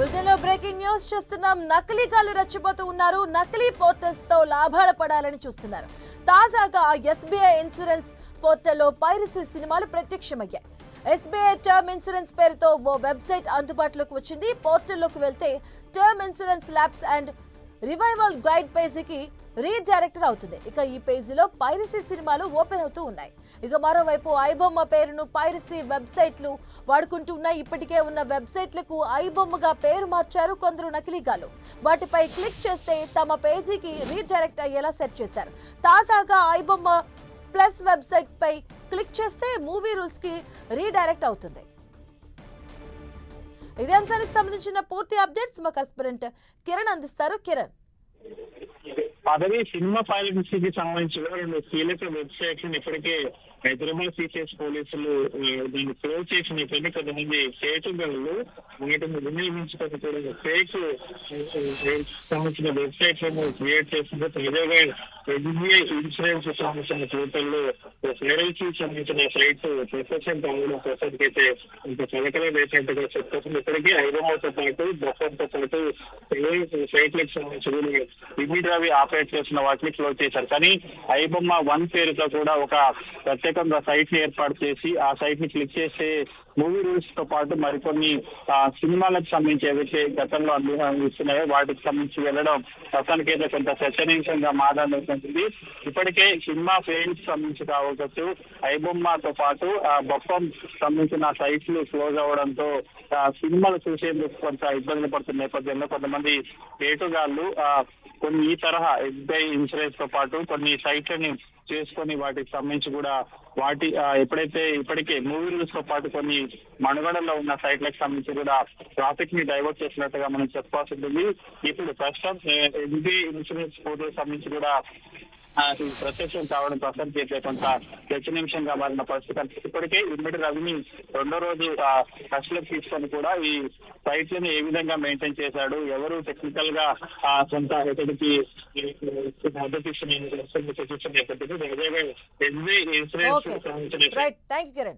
బులెటిన్లో breaking news చూస్తున్నాం. నకిలీగాలు రెచ్చిపోతూ ఉన్నారు. నకిలీ పోర్టల్స్ తో లాభాలు పడాలని చూస్తున్నారు. తాజాగా ఎస్బీఐ ఇన్సూరెన్స్ పోర్టల్లో పైరసీ సినిమాలు ప్రత్యక్షమయ్యాయి. ఎస్బీఐ టర్మ్ ఇన్సూరెన్స్ పేరుతో ఓ వెబ్సైట్ అందుబాటులోకి వచ్చింది. పోర్టల్లోకి వెళ్తే term insurance labs and revival guide పేజీకి రీడైరెక్టర్ అవుతుంది. ఇక ఈ పేజీలో పైరసీ సినిమాలు ఓపెన్ అవుతూ ఉన్నాయి. ఇక మరోవైపు ఐబొమ్మ పేరును పైరసీ వెబ్సైట్లు వాడుకుంటూ ఉన్నాయి. ఇప్పటికే ఉన్న వెబ్సైట్లకు ఐబొమ్మగా పేరు మార్చారు కొందరు నకిలీగాలు. వాటిపై క్లిక్ చేస్తే తమ పేజీకి రీడైరెక్ట్ అయ్యేలా సెట్ చేశారు. తాజాగా ఐబొమ్మ ప్లస్ వెబ్సైట్ పై క్లిక్ చేస్తే మూవీ రూల్స్ కి రీడైరెక్ట్ అవుతుంది. ఇదే అంశానికి సంబంధించిన పూర్తి అప్డేట్స్ మా కరెస్పాండెంట్ కిరణ్ అందిస్తారు. కిరణ్, పదవి సినిమా పైరసీకి సంబంధించిన రెండు కీలక వెబ్సైట్లను ఇప్పటికే హైదరాబాద్ సిసిఎస్ పోలీసులు దీన్ని క్లోజ్ చేసినట్టు కొంతమంది కేటుగాళ్ళు వీటిని వినియోగించుకొని కూడా ఫేక్ సంబంధించిన వెబ్సైట్లను క్రియేట్ చేసింది. తాజాగా ఎస్బీఐ ఇన్సూరెన్స్ సంబంధించిన పోర్టల్లో ఫైరసీ సంబంధించిన సైట్స్ ప్రొఫెషన్ కావడం ప్రొఫెషన్ అయితే ఇంత కలకల వేసినట్టుగా చెప్తుంది. ఇప్పటికీ ఐబొమ్మతో పాటు బఫర్తో పాటు సైట్లకు సంబంధించి ఇమీడియట్గా ఆపరేట్ చేసిన వాటిని క్లోజ్ చేశారు. కానీ ఐబొమ్మ 1 పేరుతో కూడా ఒక ప్రత్యేకంగా సైట్ ని ఏర్పాటు చేసి ఆ సైట్ ని క్లిక్ చేస్తే మూవీ రూల్స్ తో పాటు మరికొన్ని సినిమాలకు సంబంధించి ఏవైతే గతంలో ఇస్తున్నాయో వాటికి సంబంధించి వెళ్ళడం ప్రస్తుతానికైతే కొంత చర్చనీయాంశంగా మాట్లాడుతుంది. ఇప్పటికే సినిమా ఫ్రేమ్స్ సంబంధించి కావచ్చు ఐబొమ్మతో పాటు బొప్పం సంబంధించిన సైట్స్ క్లోజ్ అవడంతో సినిమాలు చూసేందుకు కొంత ఇబ్బందులు పడుతున్న నేపథ్యంలో కొంతమంది కేటుగాళ్ళు కొన్ని ఈ తరహా ఎస్బీఐ ఇన్సూరెన్స్ తో పాటు కొన్ని సైట్లని చేసుకొని వాటికి సంబంధించి కూడా వాటి ఎప్పుడైతే ఇప్పటికే మూవీ రూల్స్ తో పాటు కొన్ని మనుగడలో ఉన్న సైట్లకు సంబంధించి కూడా ట్రాఫిక్ ని డైవర్ట్ చేసినట్టుగా మనం చెప్పాల్సి ఉంటుంది. ఇప్పుడు ప్రస్తుతం ఎస్బీఐ ఇన్సూరెన్స్ పోర్టల్ సంబంధించి కూడా ప్రత్యక్షం కావడం ప్రస్తుతం చేసే కొంత చర్చనీయాంశంగా మారిన పరిస్థితి. ఇప్పటికే ఇమ్మడి రవిని 2వ రోజు కస్టడీలోకి తీసుకొని కూడా ఈ సైట్లను ఏ విధంగా మెయింటైన్ చేశాడు, ఎవరు టెక్నికల్ గా కొంత ఇతడికి మద్దతు ఇస్తున్న నేపథ్యంలో ఎస్బీఐ ఇన్సూరెన్స్ సంబంధించిన